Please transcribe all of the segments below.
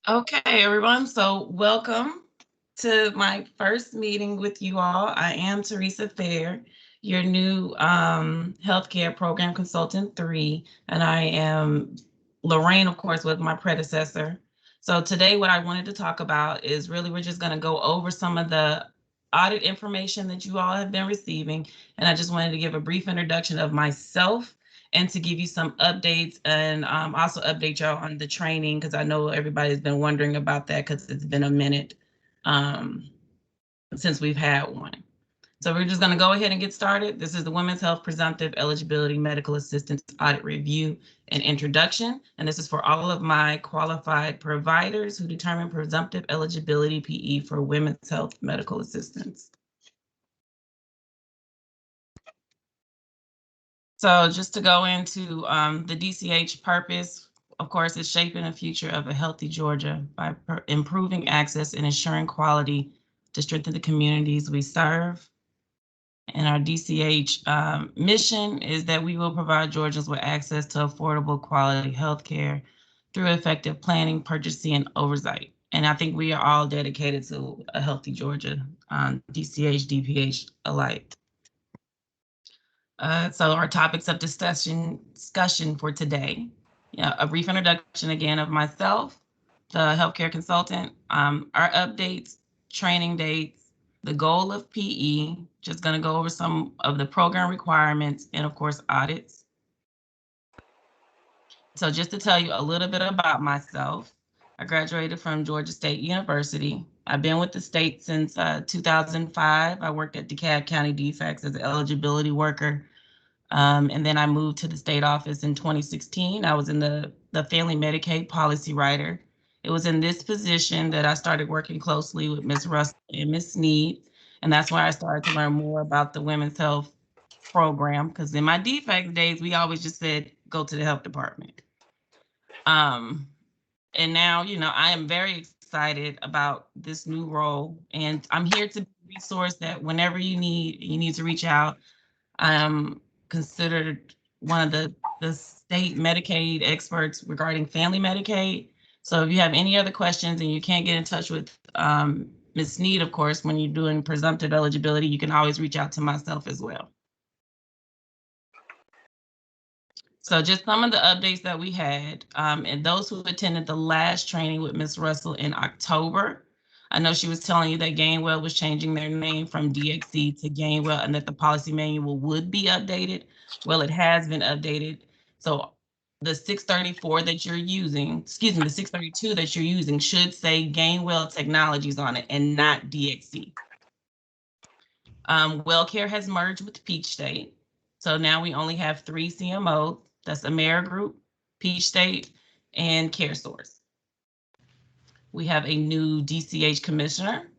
Okay, everyone. So welcome to my first meeting with you all. I am Teresa Fair, your new healthcare program consultant 3, and I am Lorraine, of course, was my predecessor. So today what I wanted to talk about is really we're just going to go over some of the audit information that you all have been receiving, and I just wanted to give a brief introduction of myself and to give you some updates and also update y'all on the training because I know everybody's been wondering about that because it's been a minute since we've had one. So we're just going to go ahead and get started. This is the Women's Health Presumptive Eligibility Medical Assistance Audit Review and Introduction. And this is for all of my qualified providers who determine presumptive eligibility PE for women's health medical assistance. So just to go into the DCH purpose, of course, is shaping the future of a healthy Georgia by improving access and ensuring quality to strengthen the communities we serve. And our DCH mission is that we will provide Georgians with access to affordable quality healthcare through effective planning, purchasing, and oversight. And I think we are all dedicated to a healthy Georgia, DCH, DPH alike. So our topics of discussion for today, a brief introduction again of myself, the healthcare consultant, our updates, training dates, the goal of PE, just going to go over some of the program requirements and of course audits. So just to tell you a little bit about myself, I graduated from Georgia State University. I've been with the state since 2005. I worked at DeKalb County DFACS as an eligibility worker. And then I moved to the state office in 2016. I was in the family Medicaid policy writer. It was in this position that I started working closely with Ms. Russell and Ms. Sneed. And that's where I started to learn more about the women's health program. Because in my DFACS days, we always just said, go to the health department. And now, I am very excited about this new role. And I'm here to be a resource that whenever you need to reach out. I am considered one of the state Medicaid experts regarding family Medicaid. So if you have any other questions and you can't get in touch with Ms. Sneed, of course, when you're doing presumptive eligibility, you can always reach out to myself as well. So just some of the updates that we had, and those who attended the last training with Ms. Russell in October, I know she was telling you that Gainwell was changing their name from DXC to Gainwell and that the policy manual would be updated. Well, it has been updated. So the 634 that you're using, excuse me, the 632 that you're using should say Gainwell Technologies on it and not DXC. WellCare has merged with Peach State. So now we only have 3 CMOs. That's AmeriGroup, Peach State, and CareSource. We have a new DCH commissioner,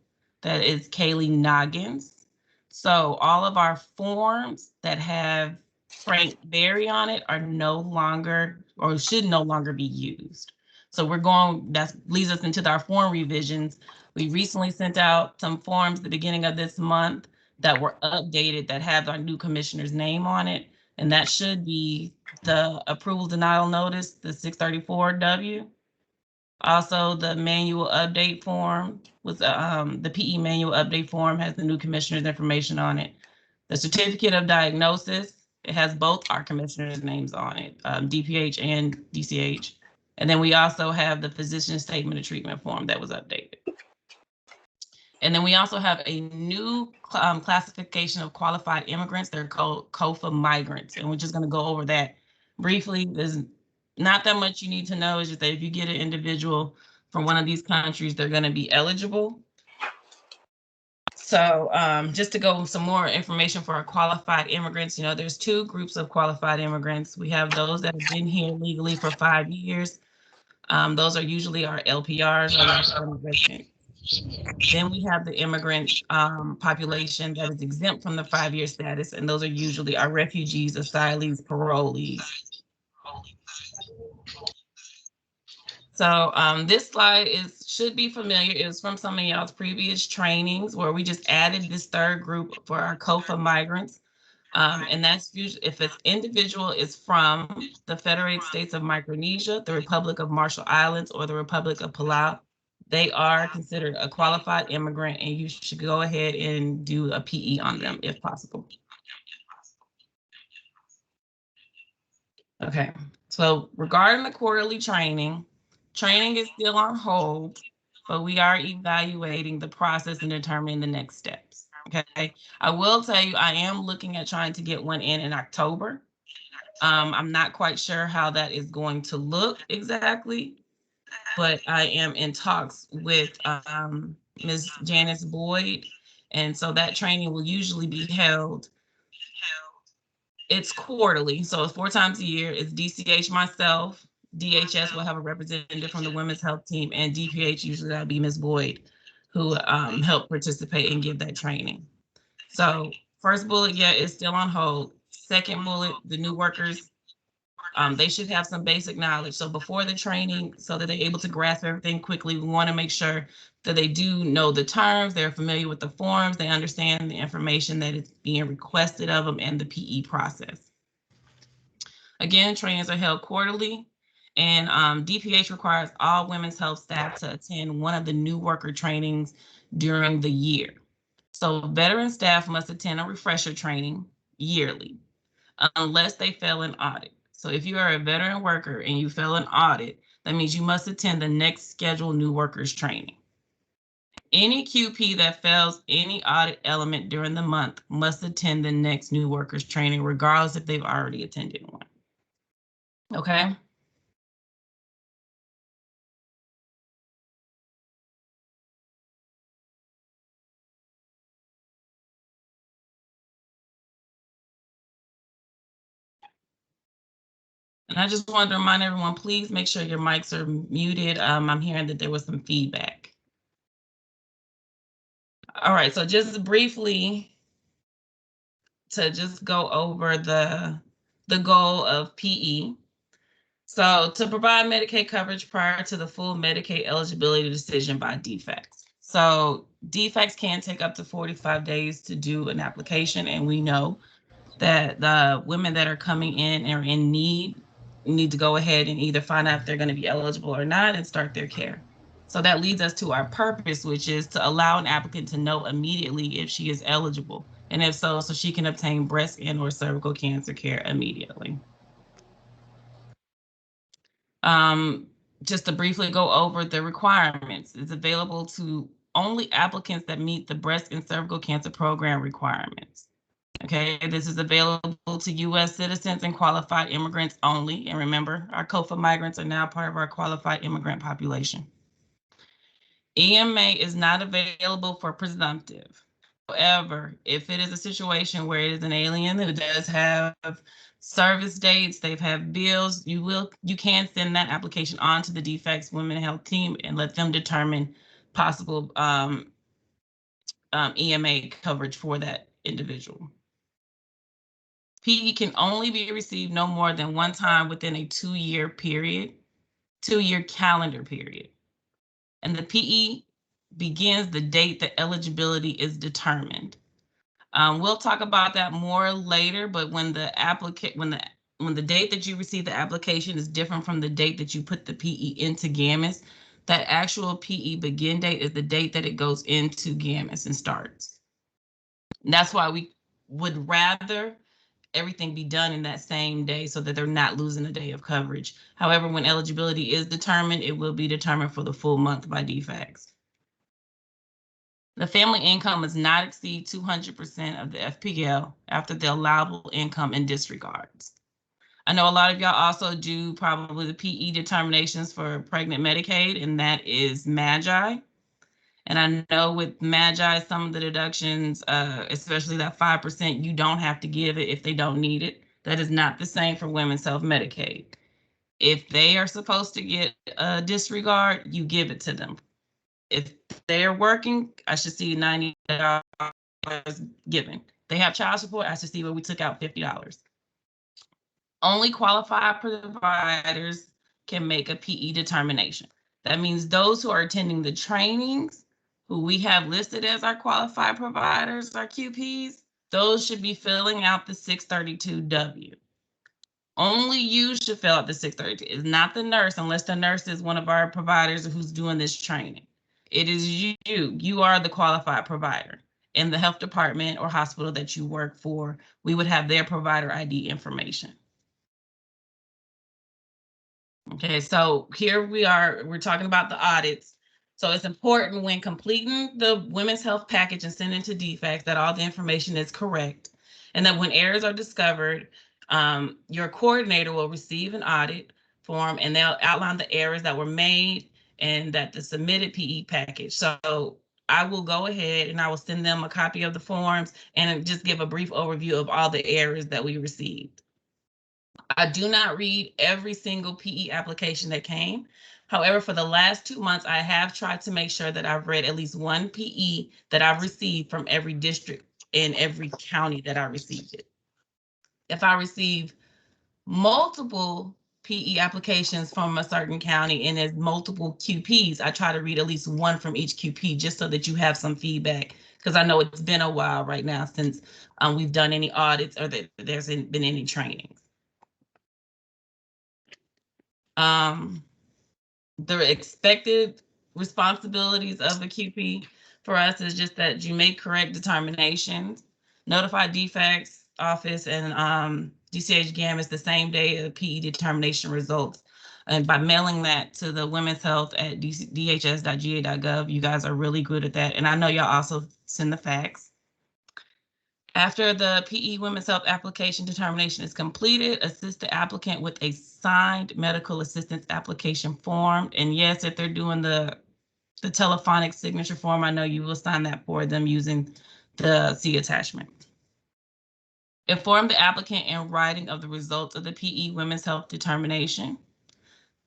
that is Kaylee Noggins. So all of our forms that have Frank Berry on it are no longer, or should no longer be used. So that leads us into our form revisions. We recently sent out some forms at the beginning of this month that were updated that have our new commissioner's name on it. And that should be the approval denial notice, the 634W. Also, the manual update form was the PE manual update form has the new commissioner's information on it. The certificate of diagnosis, it has both our commissioners' names on it, DPH and DCH. And then we also have the physician statement of treatment form that was updated. And then we also have a new classification of qualified immigrants. They're called COFA migrants. And we're just going to go over that briefly. There's not that much you need to know. Is just that if you get an individual from one of these countries, they're going to be eligible. So just to go with some more information for our qualified immigrants, there's 2 groups of qualified immigrants. We have those that have been here legally for 5 years. Those are usually our LPRs, or residents. Then we have the immigrant population that is exempt from the 5-year status, and those are usually our refugees, asylees, parolees. So this slide should be familiar. It was from some of y'all's previous trainings where we just added this 3rd group for our COFA migrants. And that's usually if this individual is from the Federated States of Micronesia, the Republic of Marshall Islands, or the Republic of Palau, they are considered a qualified immigrant, and you should go ahead and do a PE on them if possible. Okay, so regarding the quarterly training is still on hold, but we are evaluating the process and determining the next steps. Okay, I will tell you, I am looking at trying to get one in October. I'm not quite sure how that is going to look exactly, but I am in talks with Ms. Janice Boyd. And so that training will usually be held. It's quarterly, so it's 4 times a year. It's DCH, myself, DHS will have a representative from the women's health team, and DPH, usually that'll be Ms. Boyd, who helped participate and give that training. So first bullet, yeah, is still on hold. Second bullet, the new workers, they should have some basic knowledge. So before the training, so that they're able to grasp everything quickly, we want to make sure that they do know the terms, they're familiar with the forms, they understand the information that is being requested of them and the PE process. Again, trainings are held quarterly, and DPH requires all women's health staff to attend one of the new worker trainings during the year. So veteran staff must attend a refresher training yearly, unless they fail an audit. So if you are a veteran worker and you fail an audit, that means you must attend the next scheduled new workers training. Any QP that fails any audit element during the month must attend the next new workers training, regardless if they've already attended one. Okay. And I just wanted to remind everyone, please make sure your mics are muted. I'm hearing that there was some feedback. All right, so just briefly to just go over the goal of PE. So to provide Medicaid coverage prior to the full Medicaid eligibility decision by defects. So defects can take up to 45 days to do an application, and we know that the women that are coming in and are in need to go ahead and either find out if they're going to be eligible or not and start their care. So that leads us to our purpose, which is to allow an applicant to know immediately if she is eligible, and if so she can obtain breast and/or cervical cancer care immediately. Just to briefly go over the requirements, it's available to only applicants that meet the breast and cervical cancer program requirements. Okay, this is available to U.S. citizens and qualified immigrants only. And remember, our COFA migrants are now part of our qualified immigrant population. EMA is not available for presumptive. However, if it is a situation where it is an alien who does have service dates, they've had bills, you can send that application on to the defects women health team and let them determine possible EMA coverage for that individual. PE can only be received no more than one time within a 2-year period, 2-year calendar period. And the PE begins the date that eligibility is determined. We'll talk about that more later, but when the date that you receive the application is different from the date that you put the PE into GAMMIS, that actual PE begin date is the date that it goes into GAMMIS and starts. And that's why we would rather everything be done in that same day so that they're not losing a day of coverage. However, when eligibility is determined, it will be determined for the full month by defects. The family income must not exceed 200% of the FPL after the allowable income and disregards. I know a lot of y'all also do probably the PE determinations for pregnant Medicaid, and that is MAGI. And I know with MAGI, some of the deductions, especially that 5%, you don't have to give it if they don't need it. That is not the same for women's health Medicaid. If they are supposed to get a disregard, you give it to them. If they're working, I should see $90 given. They have child support, I should see where we took out $50. Only qualified providers can make a PE determination. That means those who are attending the trainings, who we have listed as our qualified providers, our QPs, those should be filling out the 632W. Only you should fill out the 632. It's not the nurse, unless the nurse is one of our providers who's doing this training. It is you. You are the qualified provider. In the health department or hospital that you work for, we would have their provider ID information. Okay, so here we are, we're talking about the audits. So it's important when completing the women's health package and sending to DFACS that all the information is correct. And that when errors are discovered, your coordinator will receive an audit form and they'll outline the errors that were made and that the submitted PE package. So I will go ahead and I will send them a copy of the forms and just give a brief overview of all the errors that we received. I do not read every single PE application that came. However, for the last 2 months, I have tried to make sure that I've read at least one PE that I've received from every district in every county that I received it. If I receive multiple PE applications from a certain county and there's multiple QPs, I try to read at least one from each QP just so that you have some feedback, because I know it's been a while right now since we've done any audits or that there's been any trainings. The expected responsibilities of the QP for us is just that you make correct determinations, notify DFACS office and DCH GAMMIS the same day of PE determination results. And by mailing that to the women's health at dhs.ga.gov, you guys are really good at that. And I know y'all also send the fax. After the PE Women's Health application determination is completed, assist the applicant with a signed medical assistance application form. And yes, if they're doing the telephonic signature form, I know you will sign that for them using the C attachment. Inform the applicant in writing of the results of the PE Women's Health determination.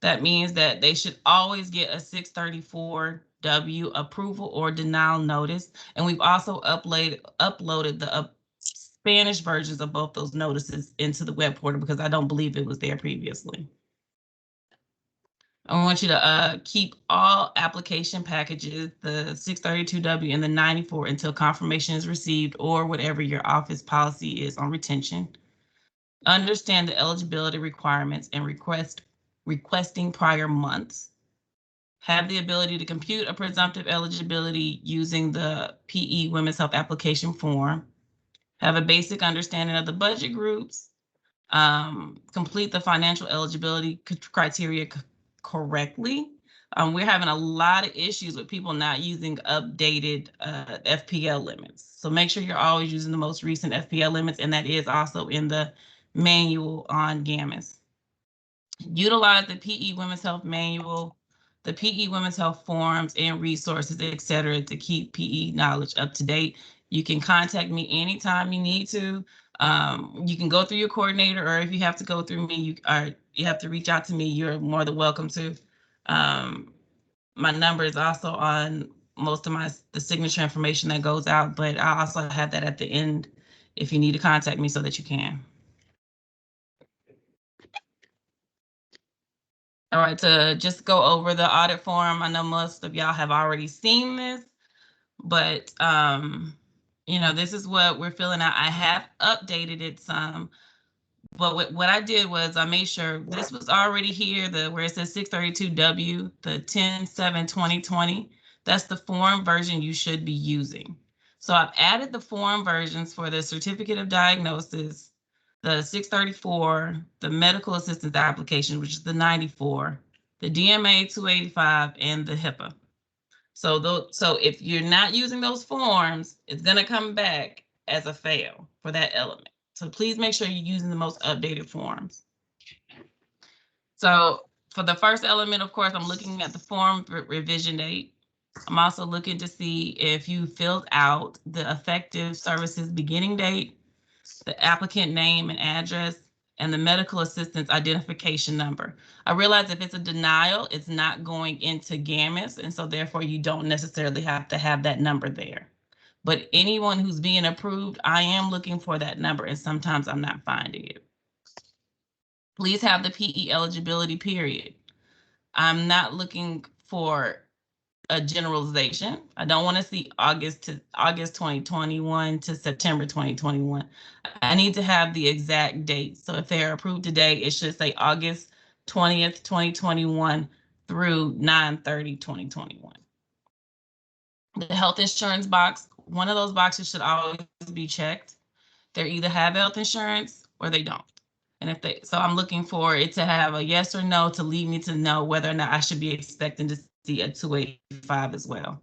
That means that they should always get a 634W approval or denial notice. And we've also uploaded the Spanish versions of both those notices into the web portal because I don't believe it was there previously. I want you to keep all application packages, the 632W and the 94, until confirmation is received or whatever your office policy is on retention. Understand the eligibility requirements and requesting prior months. Have the ability to compute a presumptive eligibility using the PE Women's Health application form. Have a basic understanding of the budget groups. Complete the financial eligibility criteria correctly. We're having a lot of issues with people not using updated FPL limits. So make sure you're always using the most recent FPL limits, and that is also in the manual on GAMMIS. Utilize the PE Women's Health manual, the PE Women's Health forms and resources, etc., to keep PE knowledge up to date. You can contact me anytime you need to. You can go through your coordinator, or if you have to go through me, you have to reach out to me. You're more than welcome to. My number is also on most of the signature information that goes out, but I also have that at the end if you need to contact me so that you can. All right, to just go over the audit form. I know most of y'all have already seen this, but this is what we're filling out. I have updated it some, but what I did was I made sure this was already here, where it says 632W, the 10/7/2020. That's the form version you should be using. So I've added the form versions for the certificate of diagnosis, the 634, the medical assistance application, which is the 94, the DMA 285, and the HIPAA. So if you're not using those forms, it's going to come back as a fail for that element. So please make sure you're using the most updated forms. So for the first element, of course, I'm looking at the form revision date. I'm also looking to see if you filled out the effective services beginning date, the applicant name and address, and the medical assistance identification number. I realize if it's a denial, it's not going into GAMMIS, and so therefore you don't necessarily have to have that number there. But anyone who's being approved, I am looking for that number, and sometimes I'm not finding it. Please have the PE eligibility period. I'm not looking for a generalization. I don't want to see August 2021 to September 2021. I need to have the exact date. So if they're approved today, it should say August 20th, 2021 through 9/30/2021. The health insurance box, one of those boxes should always be checked. They either have health insurance or they don't. And if they, so I'm looking for it to have a yes or no to lead me to know whether or not I should be expecting to see a 285 as well.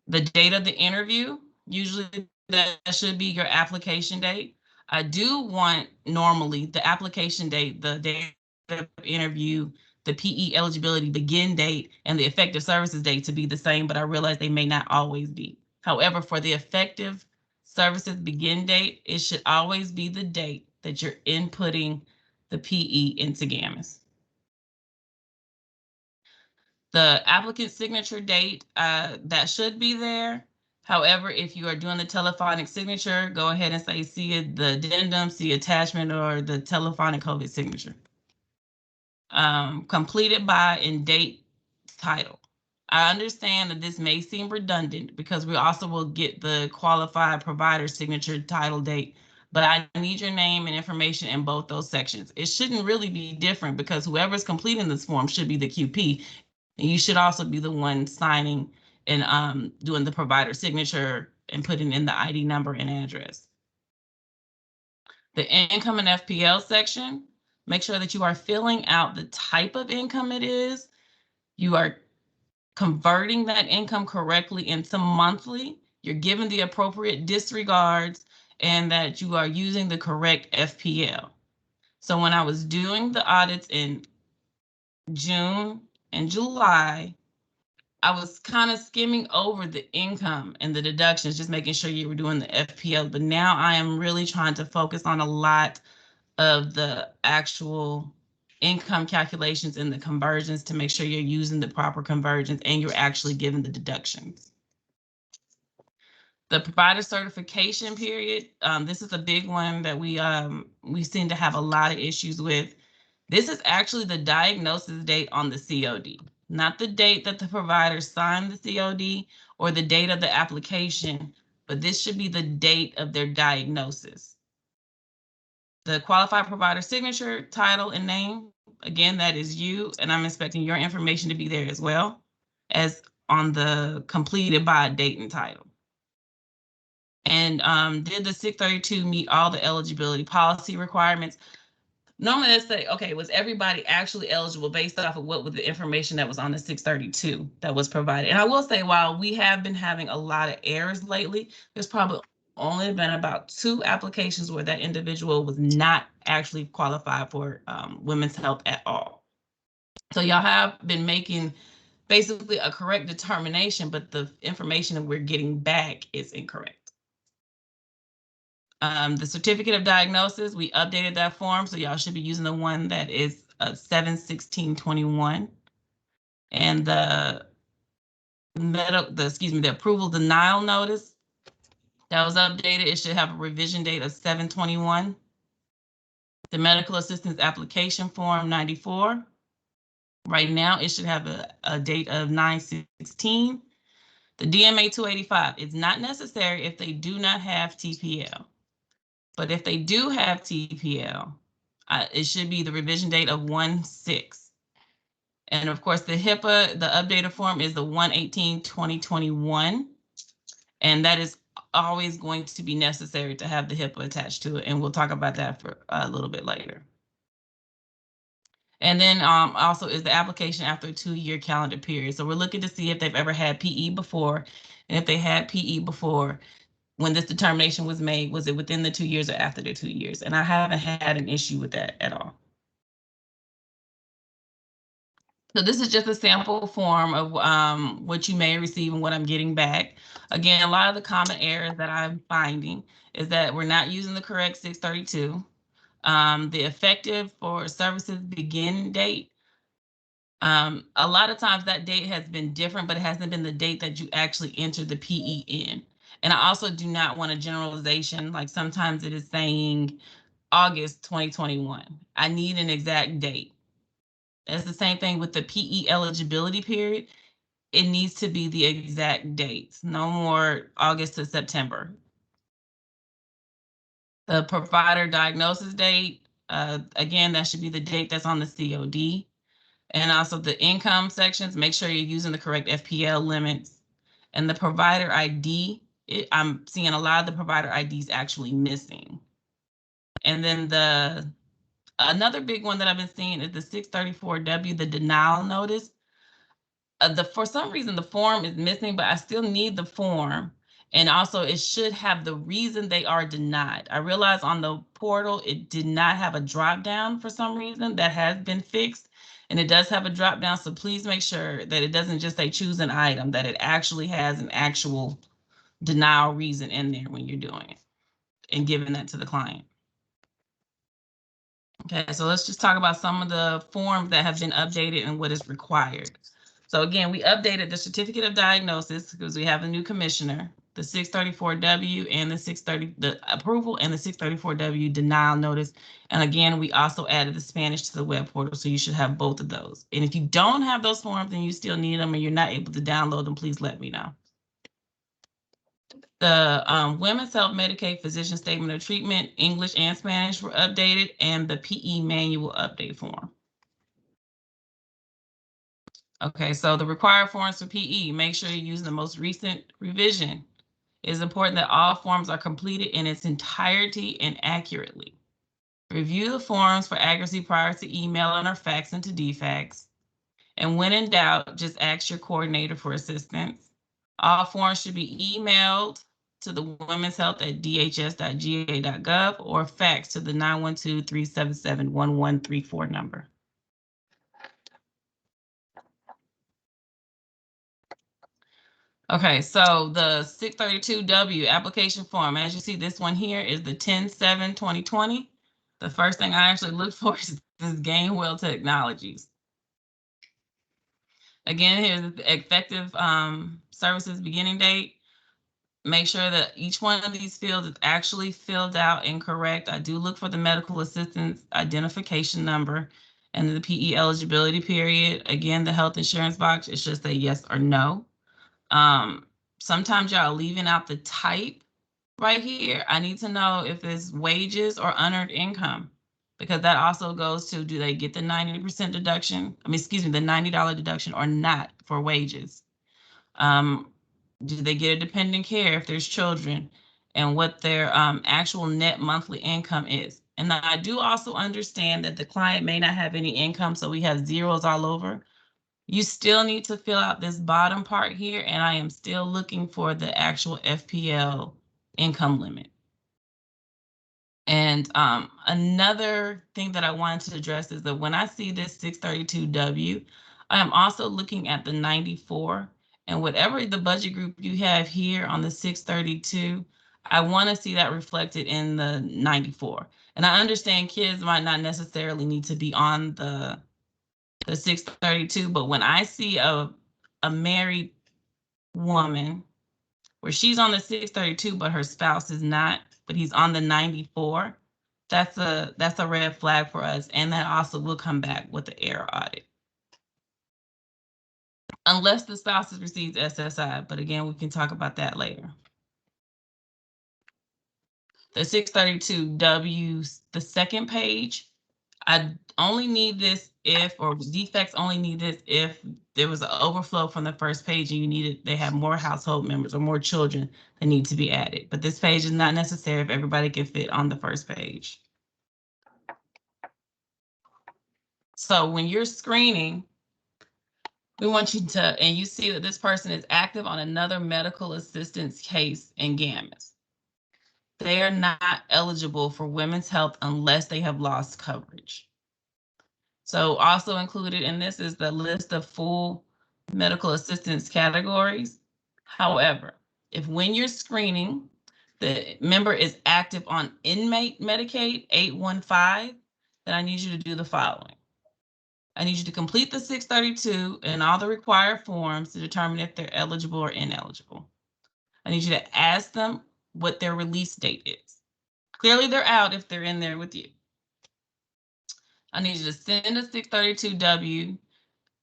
The date of the interview, usually that should be your application date. I do want normally the application date, the date of interview, the PE eligibility begin date, and the effective services date to be the same, but I realize they may not always be. However, for the effective services begin date, it should always be the date that you're inputting the PE into GAMMIS. The applicant signature date, that should be there. However, if you are doing the telephonic signature, go ahead and say see the addendum, see attachment, or the telephonic COVID signature. Completed by and date title. I understand that this may seem redundant because we also will get the qualified provider signature title date, but I need your name and information in both those sections. It shouldn't really be different because whoever's completing this form should be the QP. And you should also be the one signing and doing the provider signature and putting in the ID number and address. The income and FPL section, make sure that you are filling out the type of income it is. You are converting that income correctly into monthly. You're given the appropriate disregards and that you are using the correct FPL. So when I was doing the audits in June and July, I was kind of skimming over the income and the deductions, just making sure you were doing the FPL. But now I am really trying to focus on a lot of the actual income calculations and the conversions to make sure you're using the proper conversions and you're actually giving the deductions. The provider certification period, this is a big one that we seem to have a lot of issues with. This is actually the diagnosis date on the COD, not the date that the provider signed the COD or the date of the application, but this should be the date of their diagnosis. The qualified provider signature, title, and name, again, that is you, and I'm expecting your information to be there as well as on the completed by date and title. And did the 632 meet all the eligibility policy requirements? Normally let's say, okay, was everybody actually eligible based off of what was the information that was on the 632 that was provided? And I will say, while we have been having a lot of errors lately, there's probably only been about 2 applications where that individual was not actually qualified for women's health at all. So y'all have been making basically a correct determination, but the information that we're getting back is incorrect. The certificate of diagnosis, we updated that form, so y'all should be using the one that is 7/16/21. And the approval denial notice that was updated, it should have a revision date of 7/21. The medical assistance application form 94. Right now, it should have a date of 9/16. The DMA 285 is not necessary if they do not have TPL. But if they do have TPL, it should be the revision date of 1/6. And of course, the HIPAA, the updated form is the 1/18/2021. And that is always going to be necessary to have the HIPAA attached to it. And we'll talk about that for a little bit later. And then also is the application after a 2-year calendar period. So we're looking to see if they've ever had PE before. And if they had PE before, when this determination was made, was it within the 2 years or after the 2 years? And I haven't had an issue with that at all. So this is just a sample form of what you may receive and what I'm getting back. Again, a lot of the common errors that I'm finding is that we're not using the correct 632. The effective for services begin date. A lot of times that date has been different, but it hasn't been the date that you actually entered the PE in. And I also do not want a generalization, like sometimes it is saying August 2021. I need an exact date. That's the same thing with the PE eligibility period. it needs to be the exact dates, no more August to September. The provider diagnosis date, again, that should be the date that's on the COD. And also the income sections, make sure you're using the correct FPL limits. And the provider ID, I'm seeing a lot of the provider IDs actually missing. And then another big one that I've been seeing is the 634W, the denial notice. For some reason, the form is missing, but I still need the form. And also it should have the reason they are denied. I realize on the portal, it did not have a drop down for some reason. That has been fixed. And it does have a drop down. So please make sure that it doesn't just say choose an item, that it actually has an actual denial reason in there when you're doing it and giving that to the client. Okay, so let's just talk about some of the forms that have been updated and what is required. So again, we updated the certificate of diagnosis because we have a new commissioner, the 634W and the approval and the 634W denial notice. And again, we also added the Spanish to the web portal, so you should have both of those. And if you don't have those forms and you still need them and you're not able to download them, please let me know. The Women's Health Medicaid Physician Statement of Treatment, English and Spanish were updated, and the PE Manual Update Form. Okay, so the required forms for PE, make sure you use the most recent revision. It is important that all forms are completed in its entirety and accurately. Review the forms for accuracy prior to emailing or faxing to DFAX. And when in doubt, just ask your coordinator for assistance. All forms should be emailed to the Women's Health at dhs.ga.gov or fax to the 912-377-1134 number. Okay, so the 632W application form, as you see, this one here is the 10/7/2020. The first thing I actually look for is this Gainwell Technologies. Again, here's the effective services beginning date. Make sure that each one of these fields is actually filled out and correct. I do look for the medical assistance identification number and the PE eligibility period. Again, the health insurance box, it should say yes or no. Sometimes y'all are leaving out the type right here. I need to know if it's wages or unearned income, because that also goes to, do they get the 90% deduction? I mean, excuse me, the $90 deduction or not for wages? Do they get a dependent care if there's children, and what their actual net monthly income is? And I do also understand that the client may not have any income, so we have zeros all over. You still need to fill out this bottom part here, and I am still looking for the actual FPL income limit. And another thing that I wanted to address is that when I see this 632W, I am also looking at the 94, and whatever the budget group you have here on the 632, I want to see that reflected in the 94. And I understand kids might not necessarily need to be on the 632, but when I see a married woman where she's on the 632, but her spouse is not, but he's on the 94, that's a red flag for us. And that also will come back with the error audit. Unless the spouse has received SSI, but again, we can talk about that later. The 632W, the second page, I only need this if, or defects only need this if there was an overflow from the first page and they have more household members or more children that need to be added. But this page is not necessary if everybody can fit on the first page. So when you're screening, we want you to, and you see that this person is active on another medical assistance case in GAMMIS. They are not eligible for women's health unless they have lost coverage. So also included in this is the list of full medical assistance categories. However, if when you're screening, the member is active on inmate Medicaid 815, then I need you to do the following. I need you to complete the 632 and all the required forms to determine if they're eligible or ineligible. I need you to ask them what their release date is. Clearly they're out if they're in there with you. I need you to send a 632W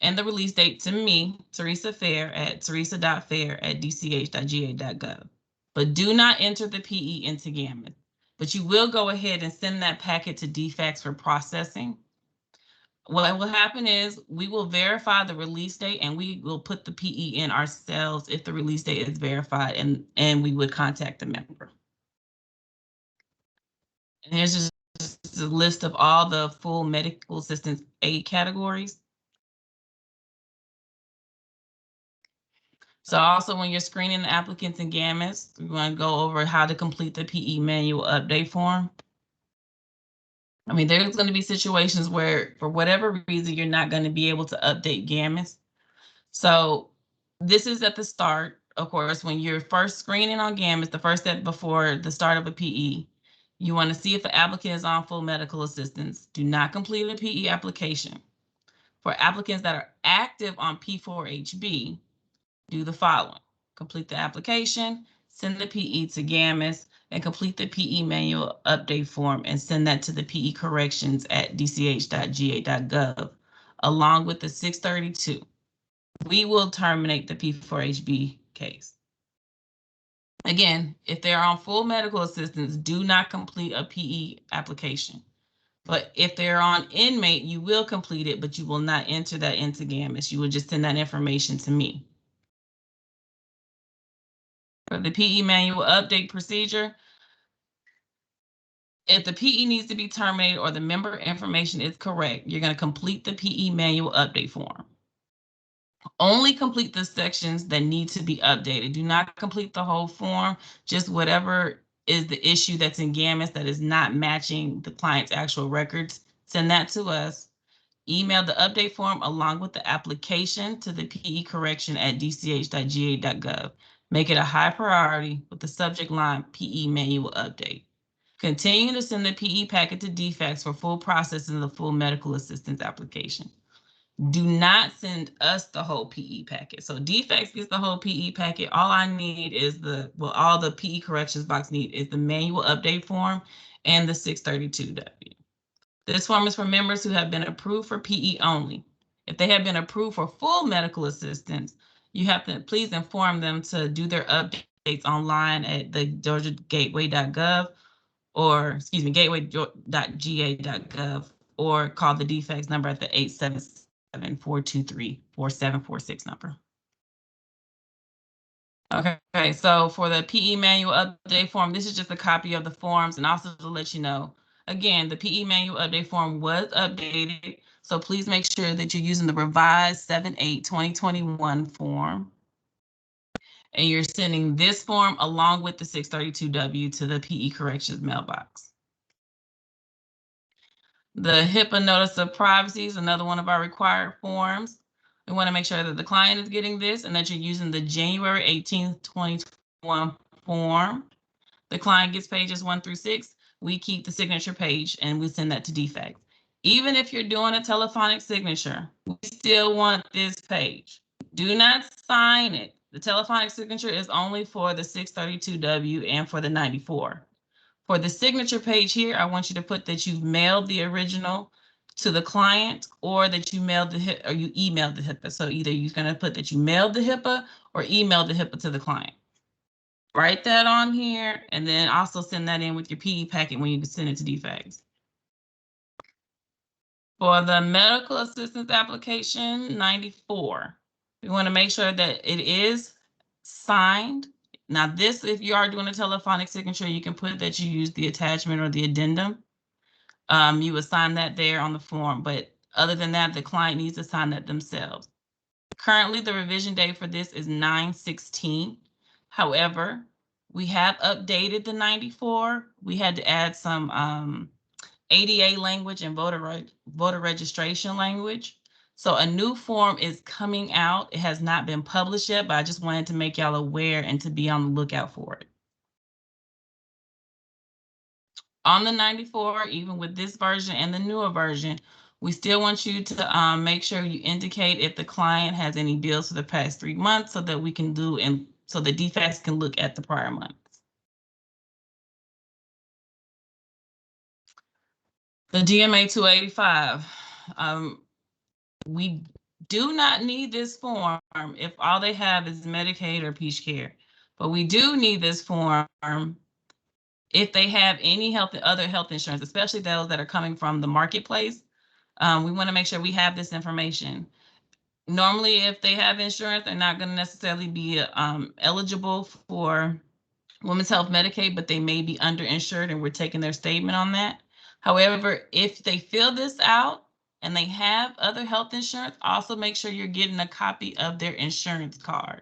and the release date to me, Teresa Fair, at teresa.fair@dch.ga.gov. But do not enter the PE into GAMMIS. But you will go ahead and send that packet to DFACS for processing. What will happen is we will verify the release date and we will put the PE in ourselves if the release date is verified, and we would contact the member. And here's just a list of all the full medical assistance aid categories. So also when you're screening the applicants in GAMMIS, we want to go over how to complete the PE manual update form. I mean, there's going to be situations where for whatever reason, you're not going to be able to update GAMMIS. So this is at the start, of course, when you're first screening on GAMMIS, the first step before the start of a PE, you want to see if the applicant is on full medical assistance. Do not complete a PE application. For applicants that are active on P4HB, do the following: complete the application, send the PE to GAMMIS, and complete the PE manual update form and send that to the PE corrections at dch.ga.gov, along with the 632. We will terminate the P4HB case. Again, if they're on full medical assistance, do not complete a PE application. But if they're on inmate, you will complete it, but you will not enter that into GAMMIS. You will just send that information to me. For the PE manual update procedure, if the PE needs to be terminated or the member information is correct, you're going to complete the PE manual update form. Only complete the sections that need to be updated. Do not complete the whole form, just whatever is the issue that's in GAMMIS that is not matching the client's actual records. Send that to us. Email the update form along with the application to the PE correction at dch.ga.gov. Make it a high priority with the subject line PE manual update. Continue to send the PE packet to DFACS for full processing of the full medical assistance application. Do not send us the whole PE packet. So DFACS gets the whole PE packet. All I need is all the PE corrections box need is the manual update form and the 632W. This form is for members who have been approved for PE only. If they have been approved for full medical assistance, you have to please inform them to do their updates online at the georgiagateway.gov or gateway.ga.gov, or call the DFACS number at the 877-423-4746 number. Okay, so for the PE manual update form, this is just a copy of the forms, and also to let you know, again, the PE manual update form was updated, so please make sure that you're using the revised 7/8/2021 form. And you're sending this form along with the 632W to the PE corrections mailbox. The HIPAA notice of privacy is another one of our required forms. We want to make sure that the client is getting this and that you're using the January 18th, 2021 form. The client gets pages 1 through 6. We keep the signature page and we send that to DFACS. Even if you're doing a telephonic signature, we still want this page. Do not sign it. The telephonic signature is only for the 632W and for the 94. For the signature page here, I want you to put that you've mailed the original to the client or that you mailed the HIPAA or you emailed the HIPAA. So either you're going to put that you mailed the HIPAA or emailed the HIPAA to the client. Write that on here and then also send that in with your PE packet when you send it to DFACS. For the medical assistance application 94, we want to make sure that it is signed. Now this, if you are doing a telephonic signature, you can put that you use the attachment or the addendum. You would sign that there on the form, but other than that, the client needs to sign that themselves. Currently, the revision date for this is 9/16. However, we have updated the 94. We had to add some ADA language and voter registration language. So a new form is coming out. It has not been published yet, but I just wanted to make y'all aware and to be on the lookout for it. On the 94, even with this version and the newer version, we still want you to make sure you indicate if the client has any bills for the past 3 months so that we can do and so the DFACS can look at the prior months. The GMA 285, we do not need this form if all they have is Medicaid or Peach Care, but we do need this form if they have any other health insurance, especially those that are coming from the marketplace. We want to make sure we have this information. Normally, if they have insurance, they're not going to necessarily be eligible for Women's Health Medicaid, but they may be underinsured, and we're taking their statement on that. However, if they fill this out and they have other health insurance, also make sure you're getting a copy of their insurance card.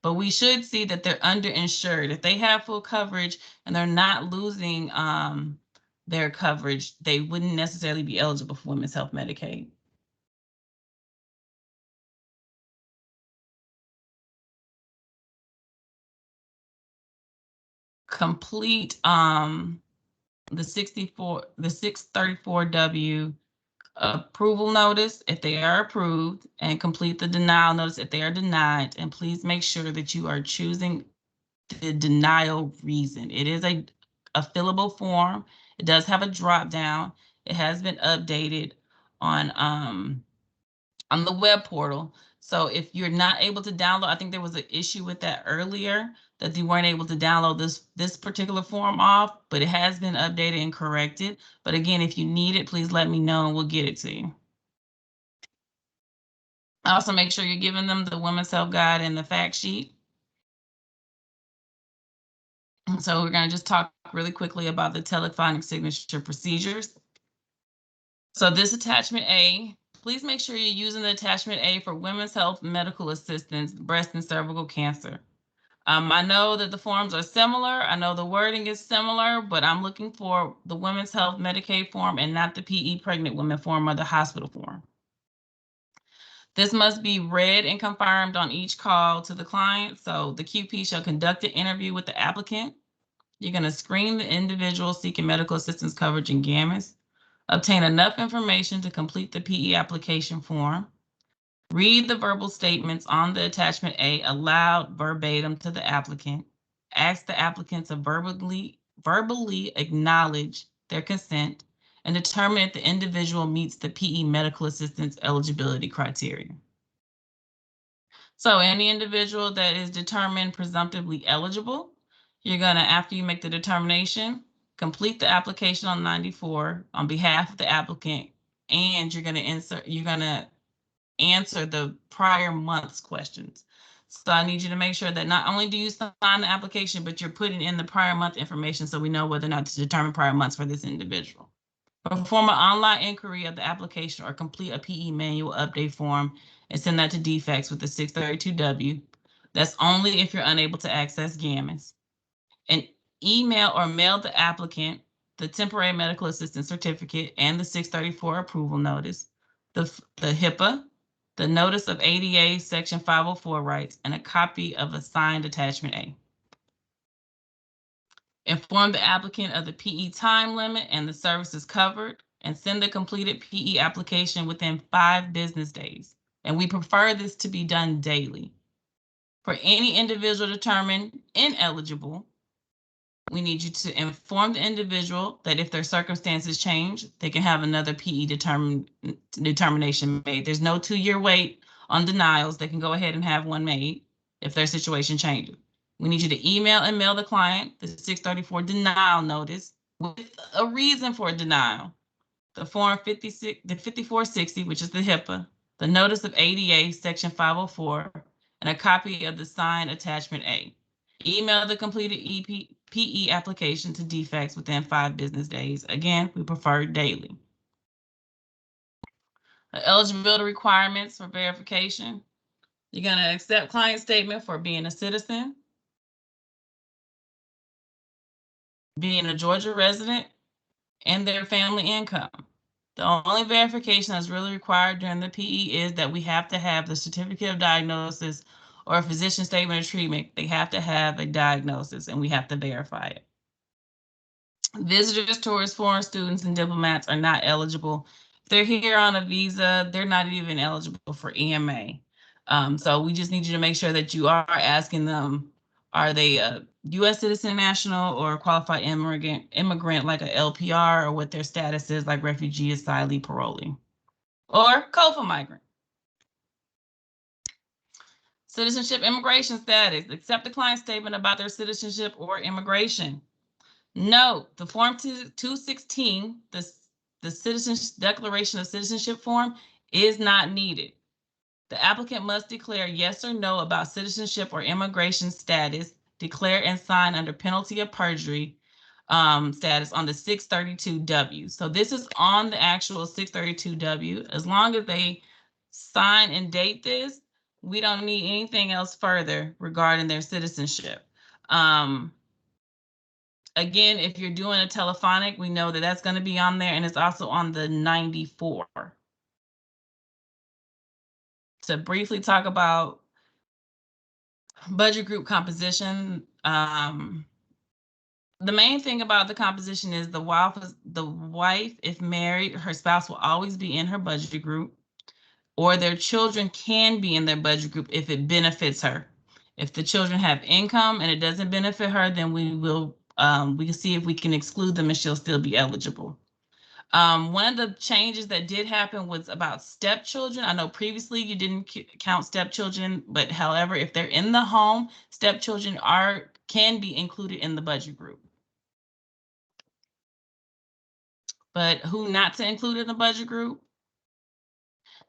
But we should see that they're underinsured. If they have full coverage and they're not losing their coverage, they wouldn't necessarily be eligible for Women's Health Medicaid. Complete the 634W approval notice if they are approved, and complete the denial notice if they are denied. And please make sure that you are choosing the denial reason. It is a fillable form. It does have a drop down. It has been updated on the web portal. So if you're not able to download, I think there was an issue with that earlier, that you weren't able to download this particular form off, but it has been updated and corrected. But again, if you need it, please let me know and we'll get it to you. Also, make sure you're giving them the Women's Health Guide and the fact sheet. So we're going to just talk really quickly about the telephonic signature procedures. So this attachment A, please make sure you're using the attachment A for women's health medical assistance, breast and cervical cancer. I know that the forms are similar. I know the wording is similar, but I'm looking for the women's health Medicaid form and not the PE pregnant women form or the hospital form. This must be read and confirmed on each call to the client. So the QP shall conduct an interview with the applicant. You're going to screen the individual seeking medical assistance coverage in GAMMIS. Obtain enough information to complete the PE application form. Read the verbal statements on the attachment A aloud verbatim to the applicant. Ask the applicant to verbally acknowledge their consent and determine if the individual meets the PE medical assistance eligibility criteria. So any individual that is determined presumptively eligible, you're going to, after you make the determination, complete the application on 94 on behalf of the applicant, and you're going to answer the prior month's questions. So I need you to make sure that not only do you sign the application, but you're putting in the prior month information so we know whether or not to determine prior months for this individual. Perform an online inquiry of the application or complete a PE manual update form and send that to DFACS with the 632W. That's only if you're unable to access GAMMIS. And email or mail the applicant the temporary medical assistance certificate and the 634 approval notice, the HIPAA, the notice of ADA Section 504 rights, and a copy of a signed attachment A. Inform the applicant of the PE time limit and the services covered, and send the completed PE application within 5 business days. And we prefer this to be done daily. For any individual determined ineligible, we need you to inform the individual that if their circumstances change, they can have another PE determination made. There's no 2-year wait on denials. They can go ahead and have one made if their situation changes. We need you to email and mail the client the 634 denial notice with a reason for a denial, the form 5460, which is the HIPAA, the notice of ADA Section 504, and a copy of the signed attachment A. Email the completed PE application to DFACS within 5 business days. Again, we prefer daily. The eligibility requirements for verification. You're going to accept client statement for being a citizen, being a Georgia resident, and their family income. The only verification that's really required during the PE is that we have to have the certificate of diagnosis or a physician statement of treatment. They have to have a diagnosis and we have to verify it. Visitors, tourists, foreign students, and diplomats are not eligible. If they're here on a visa, they're not even eligible for EMA. So we just need you to make sure that you are asking them, are they a U.S. citizen, national, or qualified immigrant like a LPR, or what their status is like refugee, asylee, parolee, or COFA migrant. Citizenship, immigration status. Accept the client's statement about their citizenship or immigration. Note, the Form 216, the Citizenship Declaration of Citizenship form, is not needed. The applicant must declare yes or no about citizenship or immigration status, declare and sign under penalty of perjury status on the 632W. So this is on the actual 632W. As long as they sign and date this, we don't need anything else further regarding their citizenship. Again, if you're doing a telephonic, we know that that's going to be on there, and it's also on the 94. To briefly talk about budget group composition, the main thing about the composition is the wife, if married, her spouse will always be in her budget group, or their children can be in their budget group if it benefits her. If the children have income and it doesn't benefit her, then we can see if we can exclude them and she'll still be eligible. One of the changes that did happen was about stepchildren. I know previously you didn't count stepchildren, but however, if they're in the home, stepchildren can be included in the budget group. But who not to include in the budget group?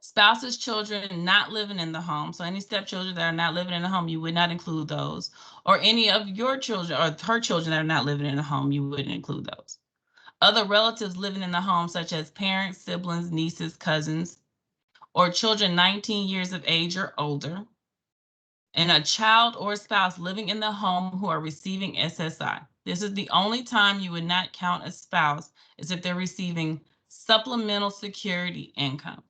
Spouses, children not living in the home. So any stepchildren that are not living in the home, you would not include those. Or any of your children or her children that are not living in the home, you wouldn't include those. Other relatives living in the home, such as parents, siblings, nieces, cousins, or children 19 years of age or older, and a child or spouse living in the home who are receiving SSI. This is the only time you would not count a spouse is if they're receiving supplemental security income.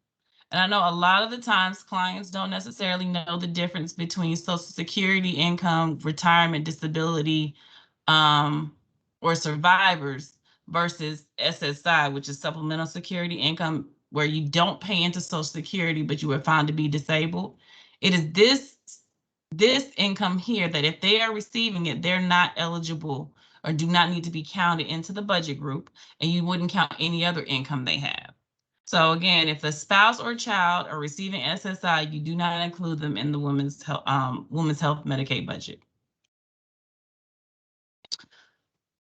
And I know a lot of the times clients don't necessarily know the difference between Social Security income, retirement, disability, or survivors versus SSI, which is supplemental security income, where you don't pay into Social Security, but you were found to be disabled. It is this income here that if they are receiving it, they're not eligible or do not need to be counted into the budget group, and you wouldn't count any other income they have. So again, if a spouse or child are receiving SSI, you do not include them in the Women's Health Medicaid budget.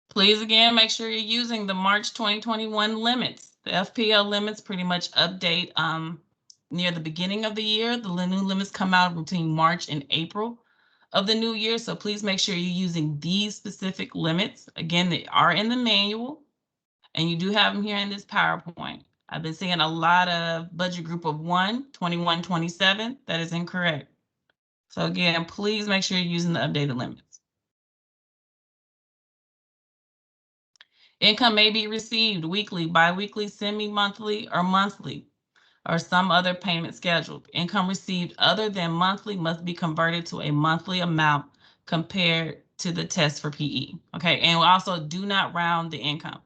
Please again, make sure you're using the March 2021 limits. The FPL limits pretty much update near the beginning of the year. The new limits come out between March and April of the new year. So please make sure you're using these specific limits. Again, they are in the manual and you do have them here in this PowerPoint. I've been seeing a lot of budget group of 1, 21, 27. That is incorrect. So again, please make sure you're using the updated limits. Income may be received weekly, biweekly, semi-monthly, or monthly, or some other payment schedule. Income received other than monthly must be converted to a monthly amount compared to the test for PE. Okay, and we also do not round the income.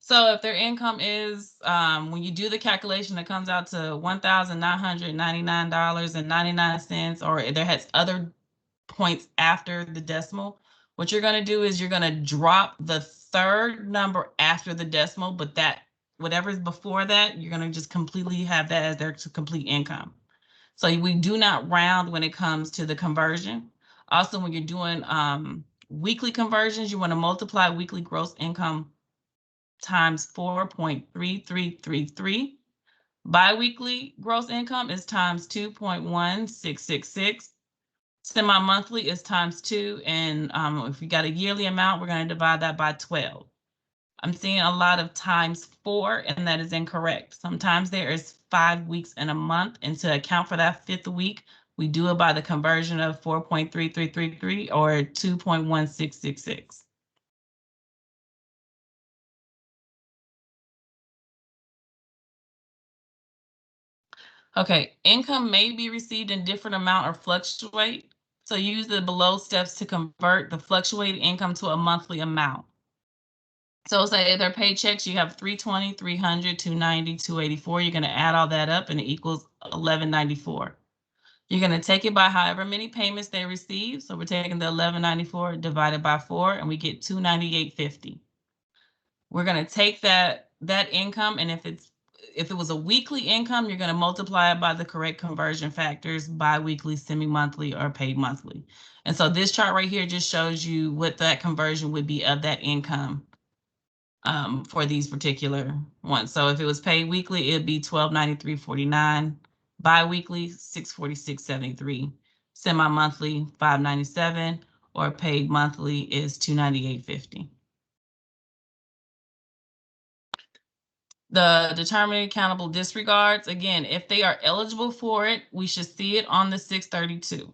So if their income is, when you do the calculation, it comes out to $1,999.99, or there has other points after the decimal. What you're going to do is you're going to drop the third number after the decimal, but that whatever is before that, you're going to just completely have that as their complete income. So we do not round when it comes to the conversion. Also, when you're doing weekly conversions, you want to multiply weekly gross income times 4.3333. Biweekly gross income is times 2.1666. Semi-monthly is times 2. And if you got a yearly amount, we're going to divide that by 12. I'm seeing a lot of times 4, and that is incorrect. Sometimes there is 5 weeks in a month, and to account for that 5th week, we do it by the conversion of 4.3333 or 2.1666. Okay, income may be received in different amount or fluctuate. So use the below steps to convert the fluctuating income to a monthly amount. So say their paychecks, you have 320, 300, 290, 284. You're going to add all that up and it equals 1194. You're going to take it by however many payments they receive. So we're taking the 1194 divided by 4 and we get 298.50. We're going to take that income, and if it's if it was a weekly income, you're going to multiply it by the correct conversion factors, bi-weekly, semi-monthly, or paid monthly. And so this chart right here just shows you what that conversion would be of that income for these particular ones. So if it was paid weekly, it'd be $1,293.49, bi-weekly $646.73, semi-monthly $597, or paid monthly is $298.50. The determined countable disregards, again, if they are eligible for it, we should see it on the 632.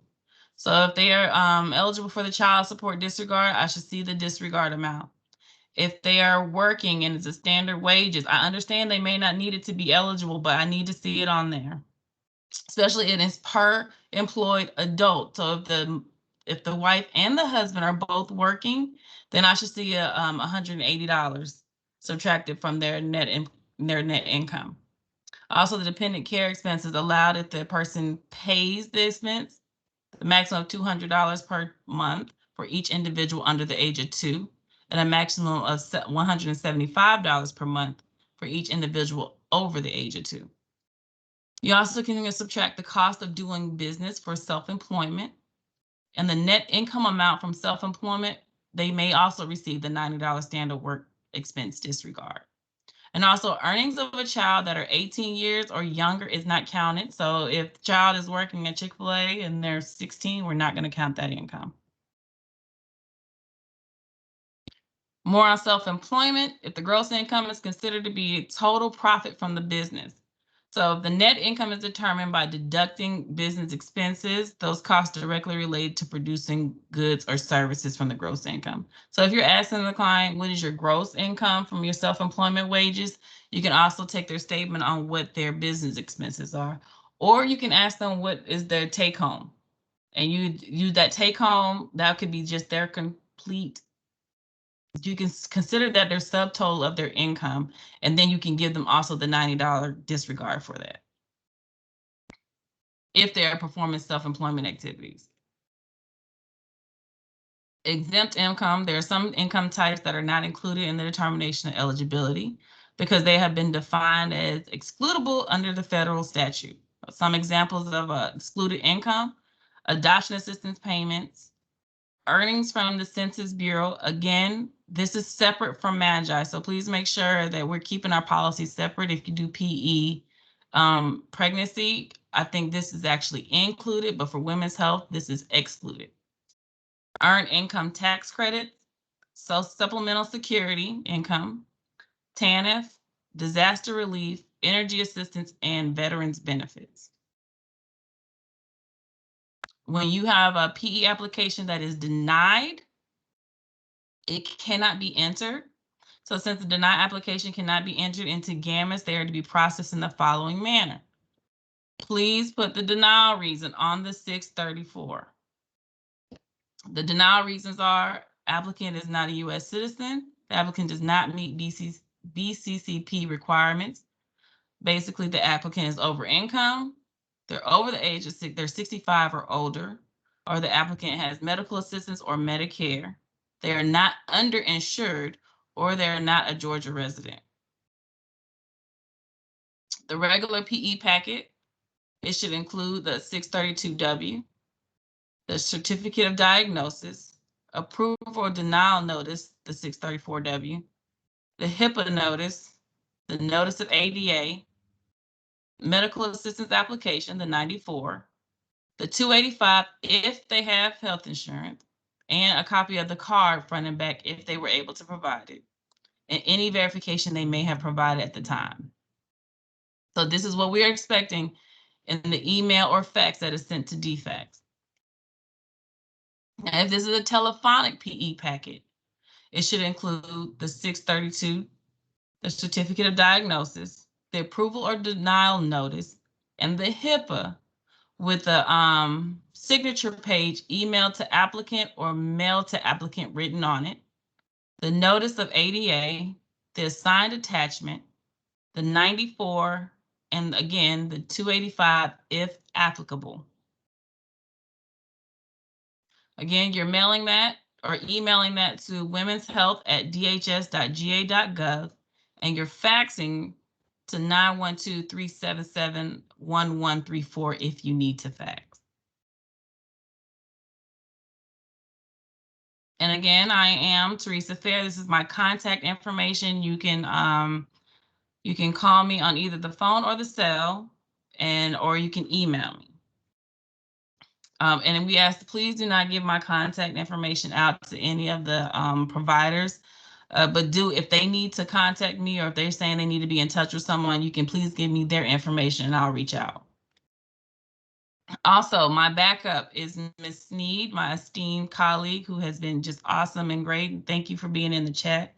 So if they are eligible for the child support disregard, I should see the disregard amount. If they are working and it's a standard wages, I understand they may not need it to be eligible, but I need to see it on there. Especially it is per employed adult. So if the wife and the husband are both working, then I should see a $180 subtracted from their net income. Also, the dependent care expenses allowed if the person pays the expense, the maximum of $200 per month for each individual under the age of 2, and a maximum of $175 per month for each individual over the age of 2. You also can subtract the cost of doing business for self-employment, and the net income amount from self-employment, they may also receive the $90 standard work expense disregard. And also earnings of a child that are 18 years or younger is not counted. So if the child is working at Chick-fil-A and they're 16, we're not going to count that income. More on self-employment, if the gross income is considered to be total profit from the business. So if the net income is determined by deducting business expenses, those costs directly related to producing goods or services from the gross income. So if you're asking the client, what is your gross income from your self-employment wages, you can also take their statement on what their business expenses are. Or you can ask them what is their take home. And you use that take home, that could be just their complete. You can consider that their subtotal of their income, and then you can give them also the $90 disregard for that if they are performing self-employment activities. Exempt income, there are some income types that are not included in the determination of eligibility because they have been defined as excludable under the federal statute. Some examples of excluded income: adoption assistance payments, earnings from the Census Bureau. Again, this is separate from MAGI, so please make sure that we're keeping our policies separate. If you do PE pregnancy, I think this is actually included, but for women's health, this is excluded. Earned income tax credits, supplemental security income, TANF, disaster relief, energy assistance, and veterans benefits. When you have a PE application that is denied, it cannot be entered. So since the denied application cannot be entered into GAMMIS, they are to be processed in the following manner. Please put the denial reason on the 634. The denial reasons are: applicant is not a U.S. citizen, the applicant does not meet BCCP requirements. Basically, the applicant is over income, they're over the age of they're 65 or older, or the applicant has medical assistance or Medicare. They are not underinsured, or they're not a Georgia resident. The regular PE packet, it should include the 632W, the certificate of diagnosis, approval or denial notice, the 634W, the HIPAA notice, the notice of ADA, medical assistance application, the 94, the 285 if they have health insurance, and a copy of the card front and back if they were able to provide it, and any verification they may have provided at the time. So this is what we are expecting in the email or fax that is sent to DFAX. Now, if this is a telephonic PE packet, it should include the 632, the certificate of diagnosis, the approval or denial notice, and the HIPAA with a signature page emailed to applicant or mailed to applicant written on it, the notice of ADA, the assigned attachment, the 94, and again, the 285 if applicable. Again, you're mailing that or emailing that to womenshealth@dhs.ga.gov, and you're faxing to 912-377-1134 if you need to fax. And again, I am Teresa Fair. This is my contact information. You can call me on either the phone or the cell, or you can email me. And we ask, please do not give my contact information out to any of the providers. But if they need to contact me, or if they're saying they need to be in touch with someone, you can please give me their information and I'll reach out. Also, my backup is Ms. Sneed, my esteemed colleague who has been just awesome and great. Thank you for being in the chat.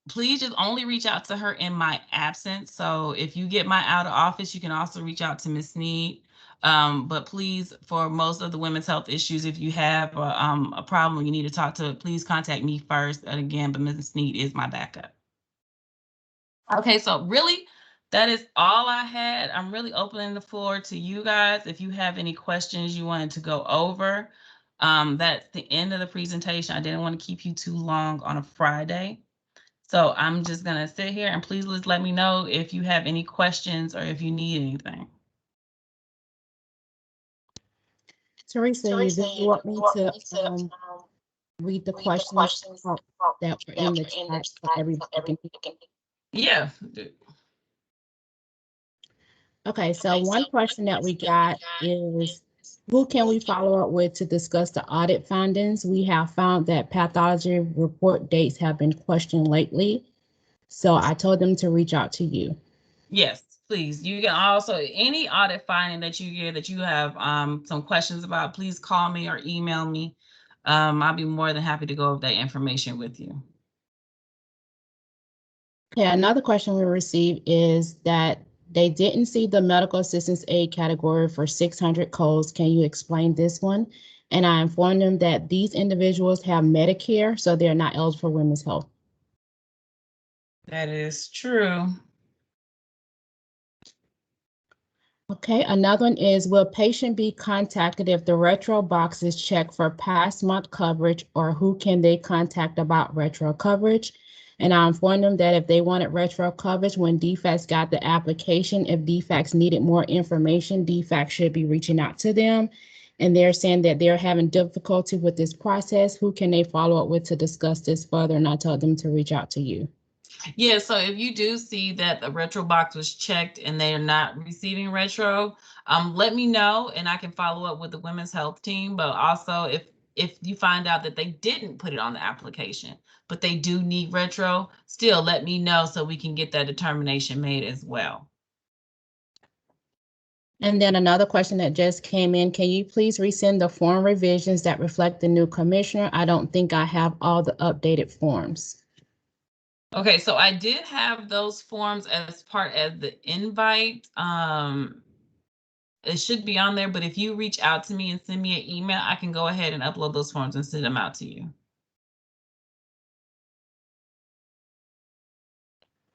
Please just only reach out to her in my absence. So if you get my out of office, you can also reach out to Ms. Sneed. But please, for most of the women's health issues, if you have a problem you need to talk to, please contact me first. And again, but Ms. Sneed is my backup. Okay, so really, that is all I had. I'm really opening the floor to you guys. If you have any questions you wanted to go over, that's the end of the presentation. I didn't want to keep you too long on a Friday. So I'm just going to sit here and please let me know if you have any questions or if you need anything. Teresa, you want me to read the questions that were in the chat so everybody can hear? Yeah. Okay, so one question that we got is, who can we follow up with to discuss the audit findings? We have found that pathology report dates have been questioned lately. So I told them to reach out to you. Yes, please. You can also, any audit finding that you hear that you have some questions about, please call me or email me. I'll be more than happy to go over that information with you. Yeah, another question we received is that they didn't see the medical assistance aid category for 600 codes. Can you explain this one? And I informed them that these individuals have Medicare, so they're not eligible for women's health. That is true. Okay, another one is, will patient be contacted if the retro box is checked for past month coverage, or who can they contact about retro coverage? And I informed them that if they wanted retro coverage, when DFACS got the application, if DFACS needed more information, DFACS should be reaching out to them. And they're saying that they're having difficulty with this process. Who can they follow up with to discuss this further? And I told them to reach out to you. Yeah, so if you do see that the retro box was checked and they are not receiving retro, let me know and I can follow up with the women's health team. But also, if you find out that they didn't put it on the application, but they do need retro, still let me know so we can get that determination made as well. And then another question that just came in, can you please resend the form revisions that reflect the new commissioner? I don't think I have all the updated forms. Okay, so I did have those forms as part of the invite. It should be on there, but if you reach out to me and send me an email, I can go ahead and upload those forms and send them out to you.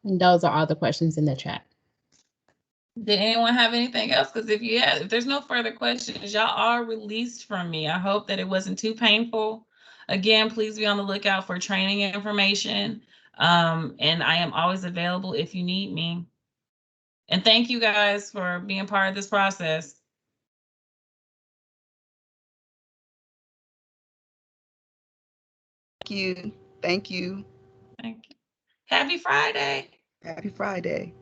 And those are all the questions in the chat. Did anyone have anything else? Because if there's no further questions, y'all are released from me. I hope that it wasn't too painful. Again, please be on the lookout for training information. And I am always available if you need me. And thank you guys for being part of this process. Thank you. Thank you. Thank you. Happy Friday. Happy Friday.